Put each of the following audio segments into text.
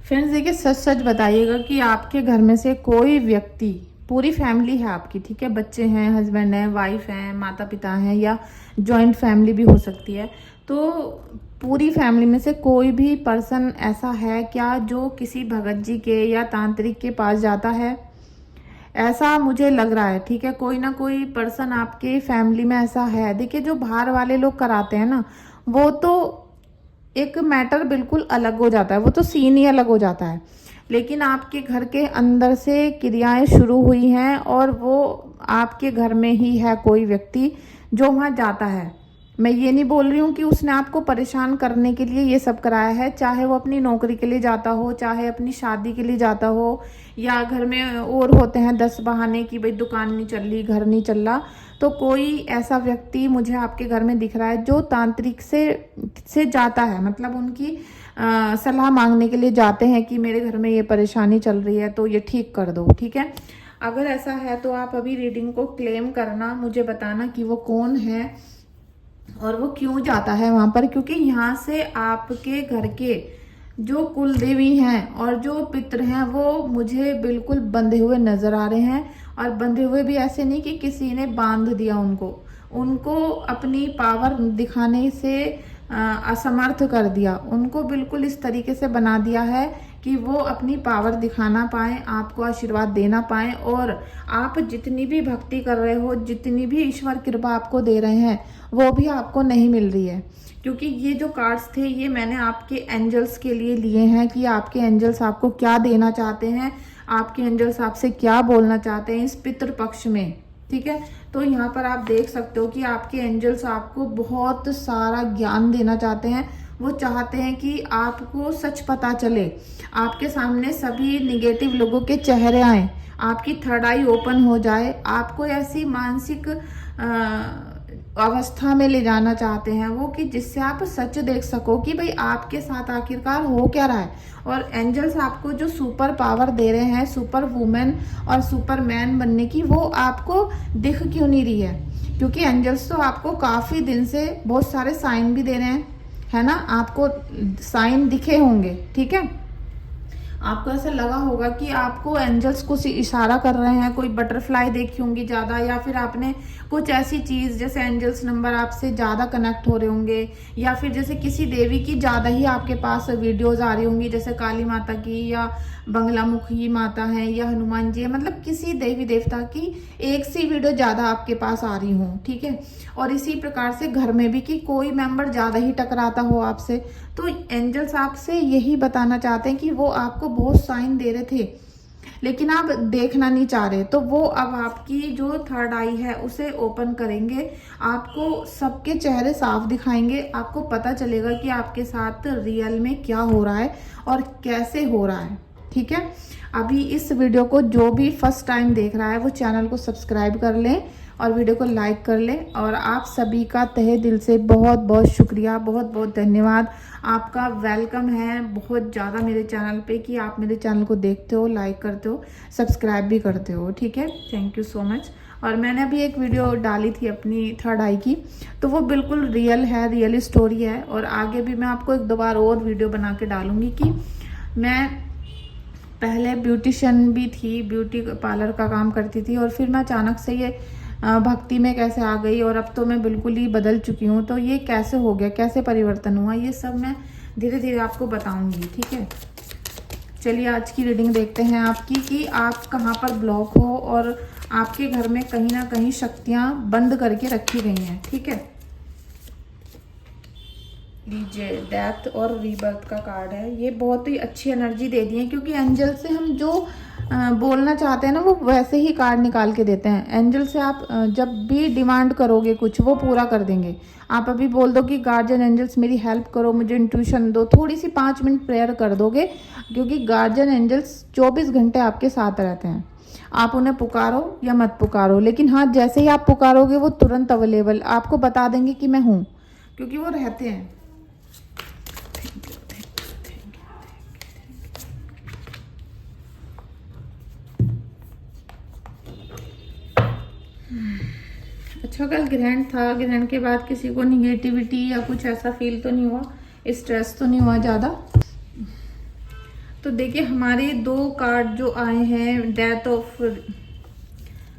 Friends देखिए, सच सच बताइएगा कि आपके घर में से कोई व्यक्ति, पूरी फैमिली है आपकी, ठीक है, बच्चे हैं, हस्बैंड हैं, वाइफ हैं, माता पिता हैं, या जॉइंट फैमिली भी हो सकती है, तो पूरी फैमिली में से कोई भी पर्सन ऐसा है क्या जो किसी भगत जी के या तांत्रिक के पास जाता है? ऐसा मुझे लग रहा है, ठीक है, कोई ना कोई पर्सन आपके फैमिली में ऐसा है। देखिए, जो बाहर वाले लोग कराते हैं ना, वो तो एक मैटर बिल्कुल अलग हो जाता है, वो तो सीन ही अलग हो जाता है। लेकिन आपके घर के अंदर से क्रियाएं शुरू हुई हैं और वो आपके घर में ही है कोई व्यक्ति जो वहाँ जाता है। मैं ये नहीं बोल रही हूँ कि उसने आपको परेशान करने के लिए ये सब कराया है, चाहे वो अपनी नौकरी के लिए जाता हो, चाहे अपनी शादी के लिए जाता हो, या घर में और होते हैं 10 बहाने कि भाई दुकान नहीं चल रही, घर नहीं चल रहा। तो कोई ऐसा व्यक्ति मुझे आपके घर में दिख रहा है जो तांत्रिक से जाता है, मतलब उनकी सलाह मांगने के लिए जाते हैं कि मेरे घर में ये परेशानी चल रही है तो ये ठीक कर दो, ठीक है। अगर ऐसा है तो आप अभी रीडिंग को क्लेम करना, मुझे बताना कि वो कौन है और वो क्यों जाता है वहां पर, क्योंकि यहाँ से आपके घर के जो कुल देवी हैं और जो पितृ हैं वो मुझे बिल्कुल बंधे हुए नजर आ रहे हैं। और बंधे हुए भी ऐसे नहीं कि किसी ने बांध दिया उनको, उनको अपनी पावर दिखाने से असमर्थ कर दिया, उनको बिल्कुल इस तरीके से बना दिया है कि वो अपनी पावर दिखाना पाए, आपको आशीर्वाद देना पाए, और आप जितनी भी भक्ति कर रहे हो, जितनी भी ईश्वर कृपा आपको दे रहे हैं, वो भी आपको नहीं मिल रही है। क्योंकि ये जो कार्ड्स थे ये मैंने आपके एंजल्स के लिए लिए हैं कि आपके एंजल्स आपको क्या देना चाहते हैं, आपके एंजल्स आपसे क्या बोलना चाहते हैं इस पितृ पक्ष में, ठीक है। तो यहाँ पर आप देख सकते हो कि आपके एंजल्स आपको बहुत सारा ज्ञान देना चाहते हैं। वो चाहते हैं कि आपको सच पता चले, आपके सामने सभी निगेटिव लोगों के चेहरे आए, आपकी थर्ड आई ओपन हो जाए, आपको ऐसी मानसिक अवस्था में ले जाना चाहते हैं वो कि जिससे आप सच देख सको कि भाई आपके साथ आखिरकार हो क्या रहा है। और एंजल्स आपको जो सुपर पावर दे रहे हैं, सुपर वुमेन और सुपर मैन बनने की, वो आपको दिख क्यों नहीं रही है? क्योंकि एंजल्स तो आपको काफी दिन से बहुत सारे साइन भी दे रहे हैं, है ना, आपको साइन दिखे होंगे, ठीक है। आपको ऐसा लगा होगा कि आपको एंजल्स कुछ इशारा कर रहे हैं, कोई बटरफ्लाई देखी होंगी ज्यादा, या फिर आपने कुछ ऐसी चीज जैसे एंजल्स नंबर आपसे ज्यादा कनेक्ट हो रहे होंगे, या फिर जैसे किसी देवी की ज्यादा ही आपके पास वीडियोस आ रही होंगी, जैसे काली माता की या बंगलामुखी माता है या हनुमान जी है, मतलब किसी देवी देवता की एक सी वीडियो ज्यादा आपके पास आ रही हो, ठीक है। और इसी प्रकार से घर में भी कि कोई मेंबर ज्यादा ही टकराता हो आपसे, तो एंजल्स आपसे यही बताना चाहते हैं कि वो आपको बहुत साइन दे रहे थे लेकिन आप देखना नहीं चाह रहे, तो वो अब आपकी जो थर्ड आई है उसे ओपन करेंगे, आपको सबके चेहरे साफ दिखाएंगे, आपको पता चलेगा कि आपके साथ रियल में क्या हो रहा है और कैसे हो रहा है, ठीक है। अभी इस वीडियो को जो भी फर्स्ट टाइम देख रहा है वो चैनल को सब्सक्राइब कर लें और वीडियो को लाइक कर लें। और आप सभी का तहे दिल से बहुत बहुत शुक्रिया, बहुत बहुत धन्यवाद, आपका वेलकम है बहुत ज़्यादा मेरे चैनल पे कि आप मेरे चैनल को देखते हो, लाइक करते हो, सब्सक्राइब भी करते हो, ठीक है। Thank you so much. और मैंने अभी एक वीडियो डाली थी अपनी थर्ड आई की, तो वो बिल्कुल रियल है, रियल स्टोरी है। और आगे भी मैं आपको एक दो बार और वीडियो बना के डालूंगी कि मैं पहले ब्यूटिशियन भी थी, ब्यूटी पार्लर का काम करती थी, और फिर मैं अचानक से ये भक्ति में कैसे आ गई, और अब तो मैं बिल्कुल ही बदल चुकी हूँ। तो ये कैसे हो गया, कैसे परिवर्तन हुआ, ये सब मैं धीरे धीरे आपको बताऊंगी, ठीक है। चलिए आज की रीडिंग देखते हैं आपकी कि आप कहाँ पर ब्लॉक हो और आपके घर में कहीं ना कहीं शक्तियाँ बंद करके रखी गई हैं, ठीक है। लीजिए, डेथ और रीबर्थ का कार्ड है। ये बहुत ही अच्छी एनर्जी दे दी है, क्योंकि एंजल से हम जो बोलना चाहते हैं ना वो वैसे ही कार्ड निकाल के देते हैं। एंजल से आप जब भी डिमांड करोगे कुछ वो पूरा कर देंगे। आप अभी बोल दो कि गार्जियन एंजल्स मेरी हेल्प करो, मुझे इंट्यूशन दो, थोड़ी सी 5 मिनट प्रेयर कर दोगे, क्योंकि गार्जियन एंजल्स 24 घंटे आपके साथ रहते हैं। आप उन्हें पुकारो या मत पुकारो, लेकिन हाँ, जैसे ही आप पुकारोगे वो तुरंत अवेलेबल आपको बता देंगे कि मैं हूँ, क्योंकि वो रहते हैं। अच्छा, कल ग्रहण था, ग्रहण के बाद किसी को निगेटिविटी या कुछ ऐसा फील तो नहीं हुआ, स्ट्रेस तो नहीं हुआ ज़्यादा। तो देखिए हमारे 2 कार्ड जो आए हैं डेथ ऑफ,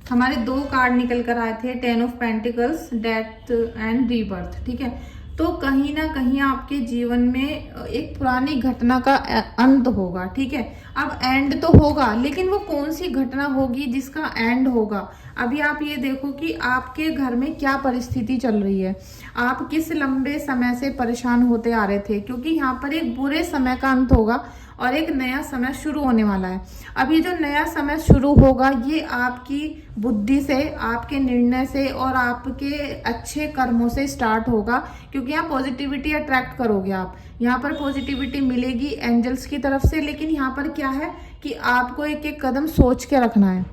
हमारे 2 कार्ड निकल कर आए थे 10 of pentacles, death and rebirth. ठीक है, तो कहीं ना कहीं आपके जीवन में एक पुरानी घटना का अंत होगा। ठीक है, अब एंड तो होगा, लेकिन वो कौन सी घटना होगी जिसका एंड होगा। अभी आप ये देखो कि आपके घर में क्या परिस्थिति चल रही है, आप किस लंबे समय से परेशान होते आ रहे थे, क्योंकि यहाँ पर एक बुरे समय का अंत होगा और एक नया समय शुरू होने वाला है। अभी जो नया समय शुरू होगा ये आपकी बुद्धि से, आपके निर्णय से और आपके अच्छे कर्मों से स्टार्ट होगा, क्योंकि यहाँ पॉजिटिविटी अट्रैक्ट करोगे आप। यहाँ पर पॉजिटिविटी मिलेगी एंजल्स की तरफ से, लेकिन यहाँ पर क्या है कि आपको एक एक कदम सोच के रखना है।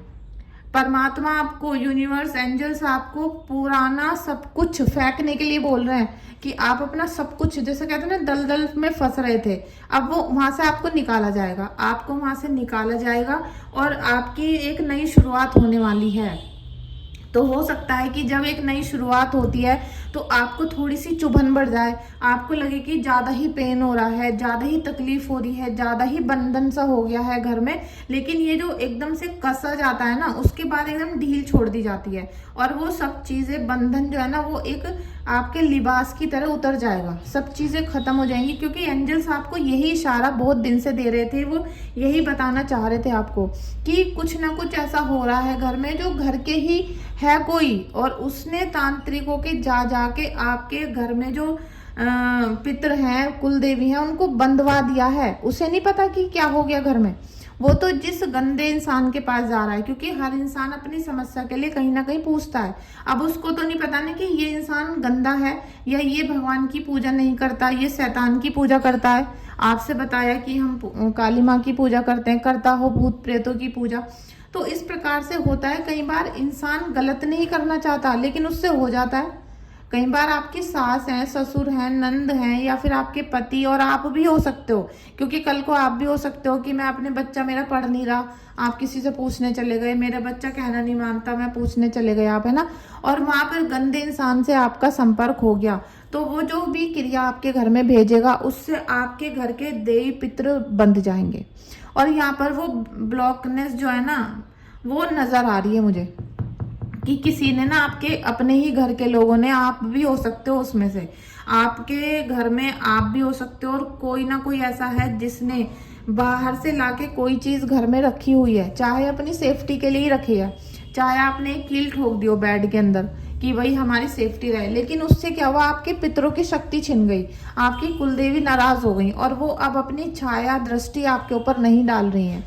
परमात्मा आपको, यूनिवर्स, एंजल्स आपको पुराना सब कुछ फेंकने के लिए बोल रहे हैं कि आप अपना सब कुछ, जैसे कहते हैं ना दलदल में फंस रहे थे, अब वो वहां से आपको निकाला जाएगा, आपको वहां से निकाला जाएगा और आपकी एक नई शुरुआत होने वाली है। तो हो सकता है कि जब एक नई शुरुआत होती है तो आपको थोड़ी सी चुभन बढ़ जाए, आपको लगे कि ज़्यादा ही पेन हो रहा है, ज़्यादा ही तकलीफ हो रही है, ज़्यादा ही बंधन सा हो गया है घर में। लेकिन ये जो एकदम से कसा जाता है ना, उसके बाद एकदम ढील छोड़ दी जाती है और वो सब चीज़ें, बंधन जो है ना, वो एक आपके लिबास की तरह उतर जाएगा, सब चीज़ें खत्म हो जाएंगी। क्योंकि एंजल्स आपको यही इशारा बहुत दिन से दे रहे थे, वो यही बताना चाह रहे थे आपको कि कुछ ना कुछ ऐसा हो रहा है घर में, जो घर के ही है कोई, और उसने तांत्रिकों के जा जाके आपके घर में जो पितर हैं, कुल देवी हैं, उनको बंधवा दिया है। उसे नहीं पता कि क्या हो गया घर में, वो तो जिस गंदे इंसान के पास जा रहा है, क्योंकि हर इंसान अपनी समस्या के लिए कहीं ना कहीं पूछता है। अब उसको तो नहीं पता ना कि ये इंसान गंदा है, या ये भगवान की पूजा नहीं करता, ये शैतान की पूजा करता है। आपसे बताया कि हम काली माँ की पूजा करते हैं, करता हो भूत प्रेतों की पूजा। तो इस प्रकार से होता है, कई बार इंसान गलत नहीं करना चाहता लेकिन उससे हो जाता है। कई बार आपकी सास हैं, ससुर हैं, नंद हैं, या फिर आपके पति, और आप भी हो सकते हो, क्योंकि कल को आप भी हो सकते हो कि मैं अपने बच्चा मेरा पढ़ नहीं रहा, आप किसी से पूछने चले गए, मेरा बच्चा कहना नहीं मानता, मैं पूछने चले गए आप, है ना, और वहां पर गंदे इंसान से आपका संपर्क हो गया, तो वो जो भी क्रिया आपके घर में भेजेगा उससे आपके घर के देवी पितृ बंध जाएंगे। और यहाँ पर वो ब्लॉकनेस जो है ना, वो नजर आ रही है मुझे कि किसी ने ना, आपके अपने ही घर के लोगों ने, आप भी हो सकते हो उसमें से, आपके घर में आप भी हो सकते हो, और कोई ना कोई ऐसा है जिसने बाहर से लाके कोई चीज घर में रखी हुई है, चाहे अपनी सेफ्टी के लिए ही रखी है, चाहे आपने एक कील ठोक दी हो बेड के अंदर कि भाई हमारी सेफ्टी रहे, लेकिन उससे क्या हुआ, आपके पितरों की शक्ति छिन गई, आपकी कुलदेवी नाराज हो गई और वो अब अपनी छाया दृष्टि आपके ऊपर नहीं डाल रही हैं।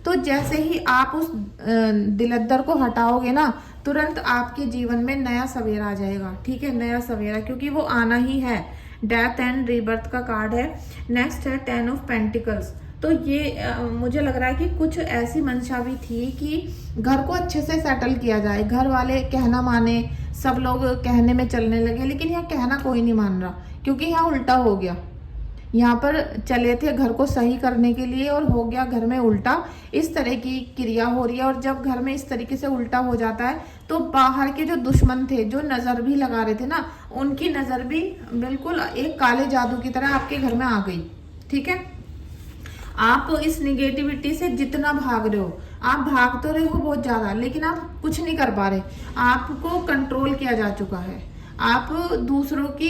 तो जैसे ही आप उस दिलद्दर को हटाओगे ना, तुरंत आपके जीवन में नया सवेरा आ जाएगा। ठीक है, नया सवेरा, क्योंकि वो आना ही है। डेथ एंड रीबर्थ का कार्ड है। नेक्स्ट है 10 ऑफ पेंटिकल्स। तो ये मुझे लग रहा है कि कुछ ऐसी मंशा भी थी कि घर को अच्छे से सेटल किया जाए, घर वाले कहना माने, सब लोग कहने में चलने लगे, लेकिन यहाँ कहना कोई नहीं मान रहा, क्योंकि यहाँ उल्टा हो गया। यहाँ पर चले थे घर को सही करने के लिए और हो गया घर में उल्टा। इस तरह की क्रिया हो रही है, और जब घर में इस तरीके से उल्टा हो जाता है तो बाहर के जो दुश्मन थे, जो नजर भी लगा रहे थे ना, उनकी नजर भी बिल्कुल एक काले जादू की तरह आपके घर में आ गई। ठीक है, आप इस निगेटिविटी से जितना भाग रहे हो, आप भाग तो रहे हो बहुत ज्यादा, लेकिन आप कुछ नहीं कर पा रहे, आपको कंट्रोल किया जा चुका है। आप दूसरों की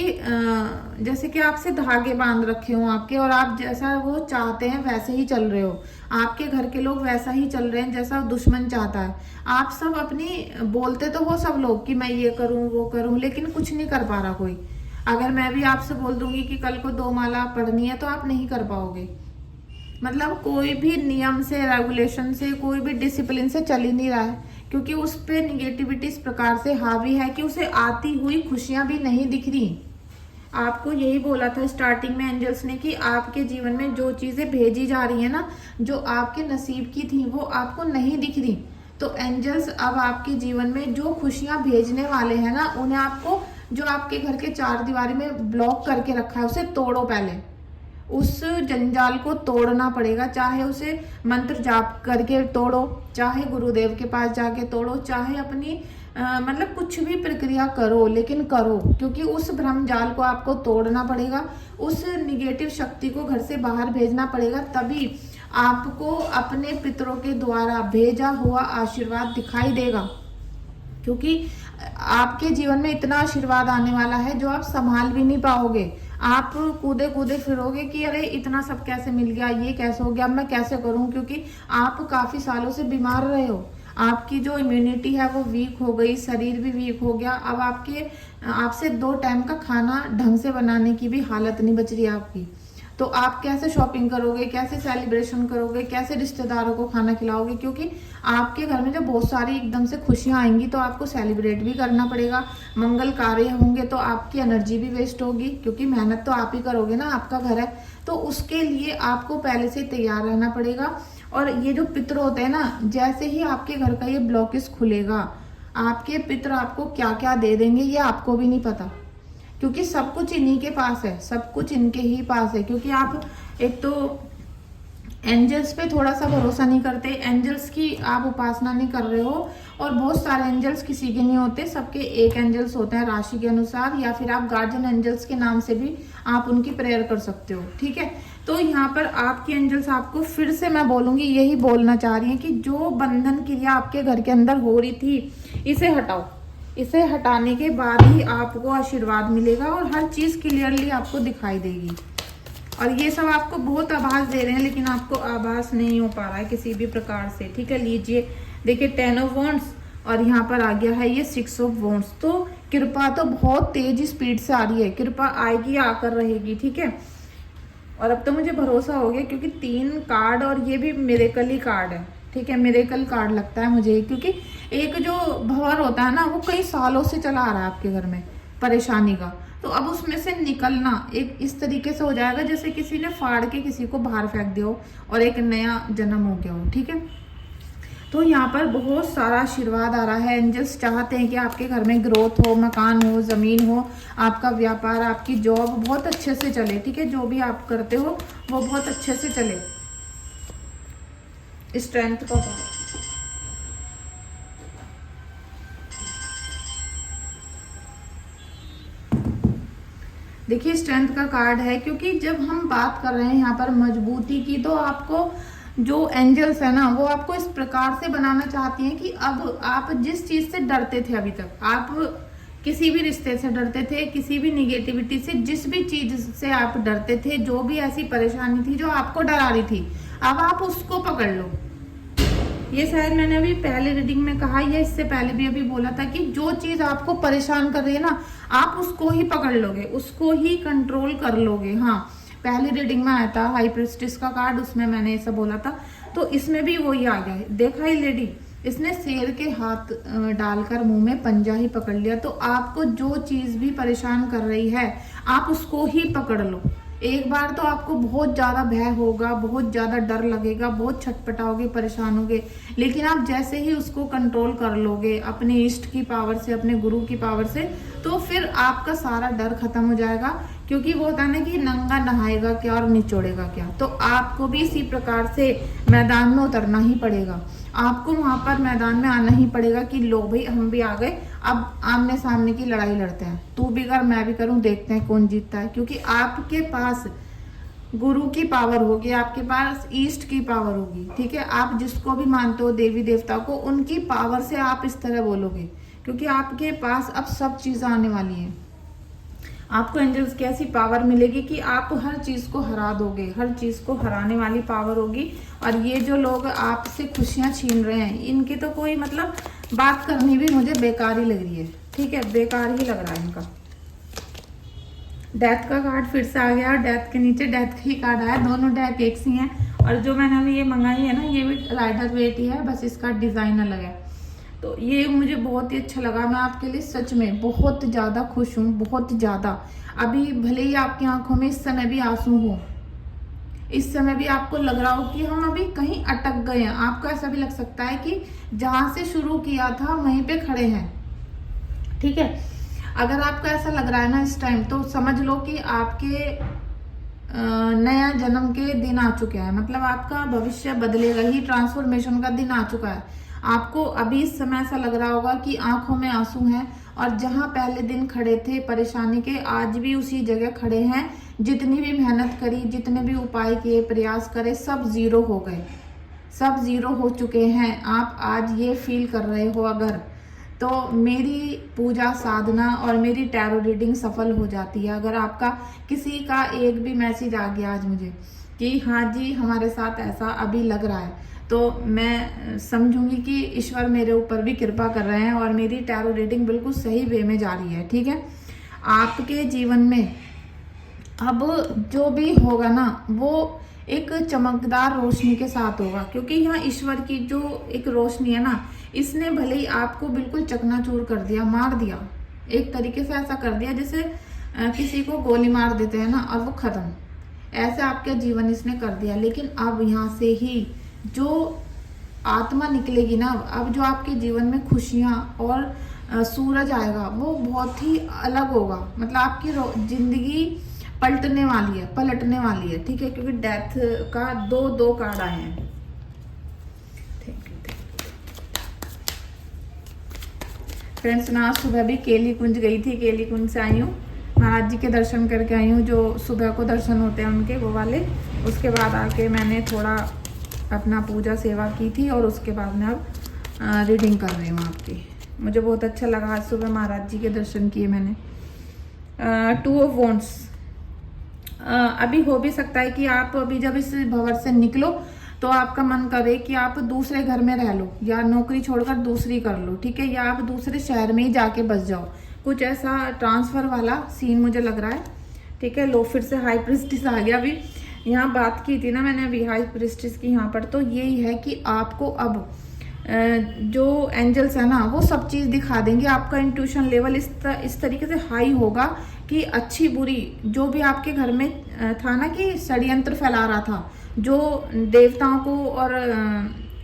जैसे कि आपसे धागे बांध रखे हो आपके, और आप जैसा वो चाहते हैं वैसे ही चल रहे हो, आपके घर के लोग वैसा ही चल रहे हैं जैसा दुश्मन चाहता है। आप सब अपनी बोलते तो हो सब लोग कि मैं ये करूं वो करूं, लेकिन कुछ नहीं कर पा रहा कोई। अगर मैं भी आपसे बोल दूंगी कि कल को 2 माला पढ़नी है तो आप नहीं कर पाओगे। मतलब कोई भी नियम से, रेगुलेशन से, कोई भी डिसिप्लिन से चल ही नहीं रहा है, क्योंकि उस पे निगेटिविटी इस प्रकार से हावी है कि उसे आती हुई खुशियां भी नहीं दिख रही। आपको यही बोला था स्टार्टिंग में एंजल्स ने कि आपके जीवन में जो चीजें भेजी जा रही है ना, जो आपके नसीब की थी, वो आपको नहीं दिख रही। तो एंजल्स अब आपके जीवन में जो खुशियां भेजने वाले हैं ना, उन्हें आपको, जो आपके घर के 4 दीवारी में ब्लॉक करके रखा है, उसे तोड़ो। पहले उस जंजाल को तोड़ना पड़ेगा, चाहे उसे मंत्र जाप करके तोड़ो, चाहे गुरुदेव के पास जाके तोड़ो, चाहे अपनी मतलब कुछ भी प्रक्रिया करो, लेकिन करो, क्योंकि उस भ्रम जाल को आपको तोड़ना पड़ेगा, उस निगेटिव शक्ति को घर से बाहर भेजना पड़ेगा, तभी आपको अपने पितरों के द्वारा भेजा हुआ आशीर्वाद दिखाई देगा, क्योंकि आपके जीवन में इतना आशीर्वाद आने वाला है जो आप संभाल भी नहीं पाओगे। आप कूदे कूदे फिरोगे कि अरे इतना सब कैसे मिल गया, ये कैसे हो गया, अब मैं कैसे करूं, क्योंकि आप काफी सालों से बीमार रहे हो। आपकी जो इम्यूनिटी है वो वीक हो गई, शरीर भी वीक हो गया। अब आपसे 2 टाइम का खाना ढंग से बनाने की भी हालत नहीं बच रही है आपकी। तो आप कैसे शॉपिंग करोगे, कैसे सेलिब्रेशन करोगे, कैसे रिश्तेदारों को खाना खिलाओगे, क्योंकि आपके घर में जब बहुत सारी एकदम से खुशियां आएंगी तो आपको सेलिब्रेट भी करना पड़ेगा। मंगल कार्य होंगे तो आपकी एनर्जी भी वेस्ट होगी, क्योंकि मेहनत तो आप ही करोगे ना, आपका घर है। तो उसके लिए आपको पहले से तैयार रहना पड़ेगा। और ये जो पितृ होते हैं ना, जैसे ही आपके घर का ये ब्लॉकेज खुलेगा, आपके पितृ आपको क्या क्या दे देंगे ये आपको भी नहीं पता, क्योंकि सब कुछ इन्हीं के पास है, सब कुछ इनके ही पास है। क्योंकि आप एक तो एंजल्स पे थोड़ा सा भरोसा नहीं करते, एंजल्स की आप उपासना नहीं कर रहे हो, और बहुत सारे एंजल्स किसी के नहीं होते, सबके एक एंजल्स होते हैं राशि के अनुसार, या फिर आप गार्जियन एंजल्स के नाम से भी आप उनकी प्रेयर कर सकते हो। ठीक है, तो यहाँ पर आपके एंजल्स आपको फिर से मैं बोलूंगी यही बोलना चाह रही है कि जो बंधन क्रिया आपके घर के अंदर हो रही थी, इसे हटाओ। इसे हटाने के बाद ही आपको आशीर्वाद मिलेगा और हर चीज क्लियरली आपको दिखाई देगी। और ये सब आपको बहुत आभास दे रहे हैं, लेकिन आपको आभास नहीं हो पा रहा है किसी भी प्रकार से। ठीक है, लीजिए, देखिए 10 ऑफ वॉन्ड्स और यहाँ पर आ गया है ये 6 ऑफ वॉन्ड्स। तो कृपा तो बहुत तेज स्पीड से आ रही है, कृपा आएगी, आकर रहेगी। ठीक है, और अब तो मुझे भरोसा हो गया, क्योंकि 3 कार्ड और ये भी मिरेकल ही कार्ड है। ठीक है, मिरेकल कार्ड लगता है मुझे, क्योंकि एक जो भंवर होता है ना, वो कई सालों से चला आ रहा है आपके घर में परेशानी का, तो अब उसमें से निकलना एक इस तरीके से हो जाएगा जैसे किसी ने फाड़ के किसी को बाहर फेंक दिया हो और एक नया जन्म हो गया हो। ठीक है, तो यहाँ पर बहुत सारा आशीर्वाद आ रहा है। एंजल्स चाहते हैं कि आपके घर में ग्रोथ हो, मकान हो, जमीन हो, आपका व्यापार, आपकी जॉब बहुत अच्छे से चले। ठीक है, जो भी आप करते हो वो बहुत अच्छे से चले। स्ट्रेंथ का भाव, देखिए स्ट्रेंथ का कार्ड है, क्योंकि जब हम बात कर रहे हैं यहाँ पर मजबूती की, तो आपको जो एंजल्स है ना, वो आपको इस प्रकार से बनाना चाहती हैं कि अब आप जिस चीज से डरते थे, अभी तक आप किसी भी रिश्ते से डरते थे, किसी भी निगेटिविटी से, जिस भी चीज से आप डरते थे, जो भी ऐसी परेशानी थी जो आपको डरा रही थी, अब आप उसको पकड़ लो। ये शायद मैंने अभी पहले रीडिंग में कहा, या इससे पहले भी अभी बोला था कि जो चीज आपको परेशान कर रही है ना, आप उसको ही पकड़ लोगे, उसको ही कंट्रोल कर लोगे। हाँ, पहली रीडिंग में आया था हाई प्रिस्टेस का कार्ड, उसमें मैंने ऐसा बोला था, तो इसमें भी वही आ गया है। देखा ही लेडी, इसने शेर के हाथ डालकर मुंह में पंजा ही पकड़ लिया। तो आपको जो चीज भी परेशान कर रही है, आप उसको ही पकड़ लो। एक बार तो आपको बहुत ज्यादा भय होगा, बहुत ज्यादा डर लगेगा, बहुत छटपटाओगे, परेशान होगे, लेकिन आप जैसे ही उसको कंट्रोल कर लोगे अपने इष्ट की पावर से, अपने गुरु की पावर से, तो फिर आपका सारा डर खत्म हो जाएगा। क्योंकि वो होता है ना कि नंगा नहाएगा क्या और निचोड़ेगा क्या, तो आपको भी इसी प्रकार से मैदान में उतरना ही पड़ेगा। आपको वहां पर मैदान में आना ही पड़ेगा कि लो भाई हम भी आ गए, अब आमने सामने की लड़ाई लड़ते हैं, तू भी कर मैं भी करूं, देखते हैं कौन जीतता है। क्योंकि आपके पास गुरु की पावर होगी, आपके पास ईस्ट की पावर होगी। ठीक है, आप जिसको भी मानते हो, देवी देवता को, उनकी पावर से आप इस तरह बोलोगे, क्योंकि आपके पास अब सब चीजें आने वाली हैं। आपको एंजल्स की ऐसी पावर मिलेगी कि आप हर चीज को हरा दोगे, हर चीज को हराने वाली पावर होगी। और ये जो लोग आपसे खुशियां छीन रहे हैं, इनकी तो कोई मतलब बात करनी भी मुझे बेकार ही लग रही है। ठीक है, बेकार ही लग रहा है इनका। डेथ का कार्ड फिर से आ गया, और डेथ के नीचे डेथ का ही कार्ड आया। दोनों डेथ एक सी हैं, और जो मैंने अभी ये मंगाई है ना, ये भी राइडर वेट ही है, बस इसका डिजाइन अलग है। तो ये मुझे बहुत ही अच्छा लगा। मैं आपके लिए सच में बहुत ज्यादा खुश हूँ, बहुत ज्यादा। अभी भले ही आपकी आंखों में इस समय भी आंसू हो, इस समय भी आपको लग रहा हो कि हम अभी कहीं अटक गए हैं, आपको ऐसा भी लग सकता है कि जहां से शुरू किया था वहीं पे खड़े हैं। ठीक है, अगर आपको ऐसा लग रहा है ना इस टाइम, तो समझ लो कि आपके नया जन्म के दिन आ चुके हैं, मतलब आपका भविष्य बदलेगा ही, ट्रांसफॉर्मेशन का दिन आ चुका है। आपको अभी इस समय ऐसा लग रहा होगा कि आंखों में आंसू हैं, और जहां पहले दिन खड़े थे परेशानी के, आज भी उसी जगह खड़े हैं। जितनी भी मेहनत करी, जितने भी उपाय किए, प्रयास करे, सब जीरो हो गए, सब जीरो हो चुके हैं। आप आज ये फील कर रहे हो अगर, तो मेरी पूजा साधना और मेरी टैरो रीडिंग सफल हो जाती है। अगर आपका किसी का एक भी मैसेज आ गया आज मुझे कि हाँ जी हमारे साथ ऐसा अभी लग रहा है, तो मैं समझूंगी कि ईश्वर मेरे ऊपर भी कृपा कर रहे हैं और मेरी टैरो रीडिंग बिल्कुल सही वे में जा रही है। ठीक है, आपके जीवन में अब जो भी होगा ना वो एक चमकदार रोशनी के साथ होगा, क्योंकि यहाँ ईश्वर की जो एक रोशनी है ना, इसने भले ही आपको बिल्कुल चकनाचूर कर दिया, मार दिया, एक तरीके से ऐसा कर दिया जैसे किसी को गोली मार देते हैं ना और वो खत्म, ऐसे आपके जीवन इसने कर दिया। लेकिन अब यहाँ से ही जो आत्मा निकलेगी ना, अब जो आपके जीवन में खुशियाँ और सूरज आएगा वो बहुत ही अलग होगा। मतलब आपकी जिंदगी पलटने वाली है। ठीक है, क्योंकि डेथ का दो कार्ड आए हैं। फ्रेंड्स, मैं आज सुबह भी केली कुंज गई थी, केली कुंज से आई हूँ, महाराज जी के दर्शन करके आई हूँ, जो सुबह को दर्शन होते हैं उनके, वो वाले। उसके बाद आके मैंने थोड़ा अपना पूजा सेवा की थी और उसके बाद मैं अब रीडिंग कर रही हूँ आपकी। मुझे बहुत अच्छा लगा, आज सुबह महाराज जी के दर्शन किए मैंने। 2 ऑफ वॉन्ड्स, अभी हो भी सकता है कि आप अभी जब इस भंवर से निकलो तो आपका मन करे कि आप दूसरे घर में रह लो या नौकरी छोड़कर दूसरी कर लो। ठीक है, या आप दूसरे शहर में ही जाके बस जाओ, कुछ ऐसा ट्रांसफर वाला सीन मुझे लग रहा है। ठीक है, लो फिर से हाई प्रिस्टिस आ गया। अभी यहाँ बात की थी ना मैंने अभी हाई प्रिस्टिस की यहाँ पर, तो यही है कि आपको अब जो एंजल्स है ना वो सब चीज़ दिखा देंगे। आपका इंट्यूशन लेवल इस तरीके से हाई होगा कि अच्छी बुरी जो भी आपके घर में था ना कि षड्यंत्र फैला रहा था, जो देवताओं को और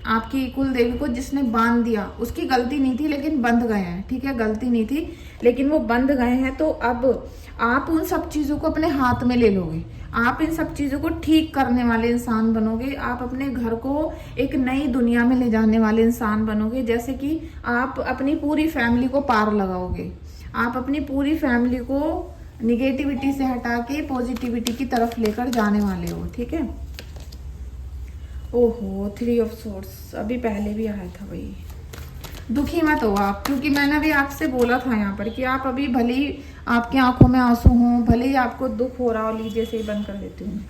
आपकी कुल देवी को जिसने बांध दिया, उसकी गलती नहीं थी लेकिन बंध गए हैं। ठीक है, गलती नहीं थी लेकिन वो बंध गए हैं, तो अब आप उन सब चीज़ों को अपने हाथ में ले लोगे, आप इन सब चीज़ों को ठीक करने वाले इंसान बनोगे, आप अपने घर को एक नई दुनिया में ले जाने वाले इंसान बनोगे। जैसे कि आप अपनी पूरी फैमिली को पार लगाओगे, आप अपनी पूरी फैमिली को निगेटिविटी से हटा के पॉजिटिविटी की तरफ लेकर जाने वाले हो। ठीक है, ओहो 3 ऑफ सोर्ड्स अभी पहले भी आया था भाई। दुखी मत हो आप, क्योंकि मैंने भी आपसे बोला था यहाँ पर कि आप अभी भले ही आपकी आंखों में आंसू हों, भले ही आपको दुख हो रहा हो, लीजिए से ही बंद कर लेती हूँ,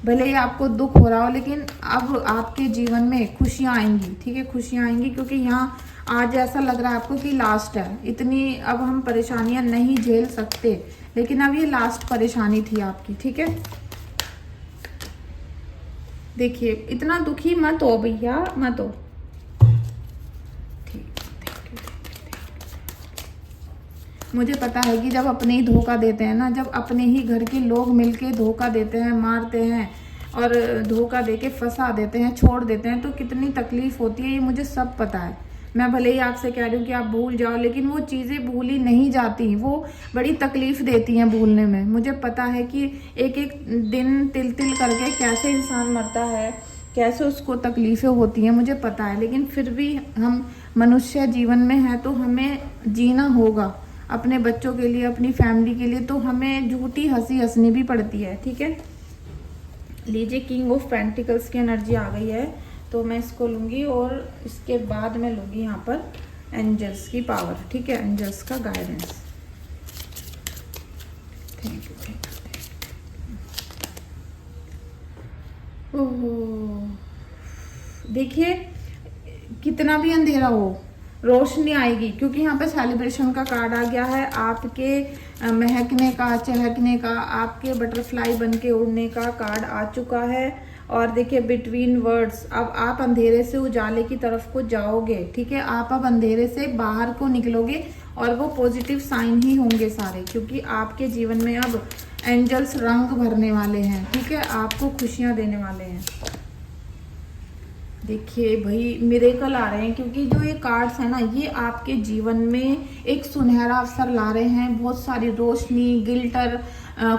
भले ही आपको दुख हो रहा हो, लेकिन अब आपके जीवन में खुशियाँ आएंगी। ठीक है, खुशियाँ आएंगी, क्योंकि यहाँ आज ऐसा लग रहा है आपको कि लास्ट है, इतनी अब हम परेशानियाँ नहीं झेल सकते, लेकिन अब ये लास्ट परेशानी थी आपकी। ठीक है, देखिए इतना दुखी मत हो भैया, मत हो। मुझे पता है कि जब अपने ही धोखा देते हैं ना, जब अपने ही घर के लोग मिलके धोखा देते हैं, मारते हैं और धोखा देके फंसा देते हैं, छोड़ देते हैं, तो कितनी तकलीफ होती है, ये मुझे सब पता है। मैं भले ही आपसे कह रही हूँ कि आप भूल जाओ, लेकिन वो चीज़ें भूली नहीं जाती, वो बड़ी तकलीफ देती हैं भूलने में। मुझे पता है कि एक एक दिन तिल तिल करके कैसे इंसान मरता है, कैसे उसको तकलीफ़ें होती हैं, मुझे पता है। लेकिन फिर भी हम मनुष्य जीवन में हैं तो हमें जीना होगा अपने बच्चों के लिए, अपनी फैमिली के लिए, तो हमें झूठी हंसी हंसनी भी पड़ती है। ठीक है, लीजिए किंग ऑफ पेंटिकल्स की एनर्जी आ गई है, तो मैं इसको लूँगी और इसके बाद मैं लूँगी यहाँ पर एंजल्स की पावर। ठीक है, एंजल्स का guidance. Thank you, thank you. Oh, देखिए कितना भी अंधेरा हो रोशनी आएगी, क्योंकि यहाँ पे सेलिब्रेशन का कार्ड आ गया है, आपके महकने का, चहकने का, आपके बटरफ्लाई बन के उड़ने का कार्ड आ चुका है। और देखिए बिटवीन वर्ड्स, अब आप अंधेरे से उजाले की तरफ को जाओगे। ठीक है, आप अब अंधेरे से बाहर को निकलोगे और वो पॉजिटिव साइन ही होंगे सारे, क्योंकि आपके जीवन में अब एंजल्स रंग भरने वाले हैं। ठीक है, आपको खुशियाँ देने वाले हैं। देखिए भाई मिरेकल आ रहे हैं, क्योंकि जो ये कार्ड्स है ना, ये आपके जीवन में एक सुनहरा अवसर ला रहे हैं। बहुत सारी रोशनी, गिल्टर,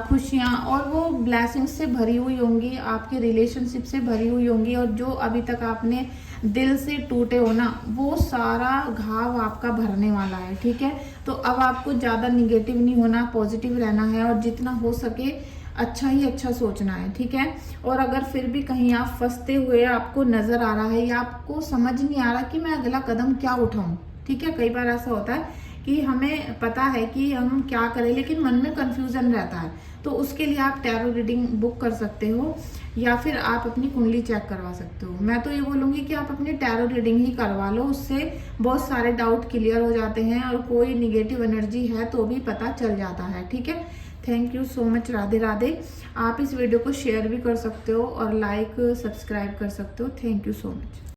खुशियाँ और वो ब्लेसिंग्स से भरी हुई होंगी, आपके रिलेशनशिप से भरी हुई होंगी। और जो अभी तक आपने दिल से टूटे हो ना, वो सारा घाव आपका भरने वाला है, ठीक है। तो अब आपको ज़्यादा निगेटिव नहीं होना, पॉजिटिव रहना है और जितना हो सके अच्छा ही अच्छा सोचना है, ठीक है। और अगर फिर भी कहीं आप फंसते हुए आपको नजर आ रहा है या आपको समझ नहीं आ रहा कि मैं अगला कदम क्या उठाऊं, ठीक है। कई बार ऐसा होता है कि हमें पता है कि हम क्या करें, लेकिन मन में कंफ्यूजन रहता है। तो उसके लिए आप टैरो रीडिंग बुक कर सकते हो या फिर आप अपनी कुंडली चेक करवा सकते हो। मैं तो ये बोलूंगी कि आप अपनी टैरो रीडिंग ही करवा लो, उससे बहुत सारे डाउट क्लियर हो जाते हैं और कोई निगेटिव एनर्जी है तो भी पता चल जाता है, ठीक है। Thank you so much. Radhe Radhe. आप इस वीडियो को शेयर भी कर सकते हो और लाइक सब्सक्राइब कर सकते हो। Thank you so much.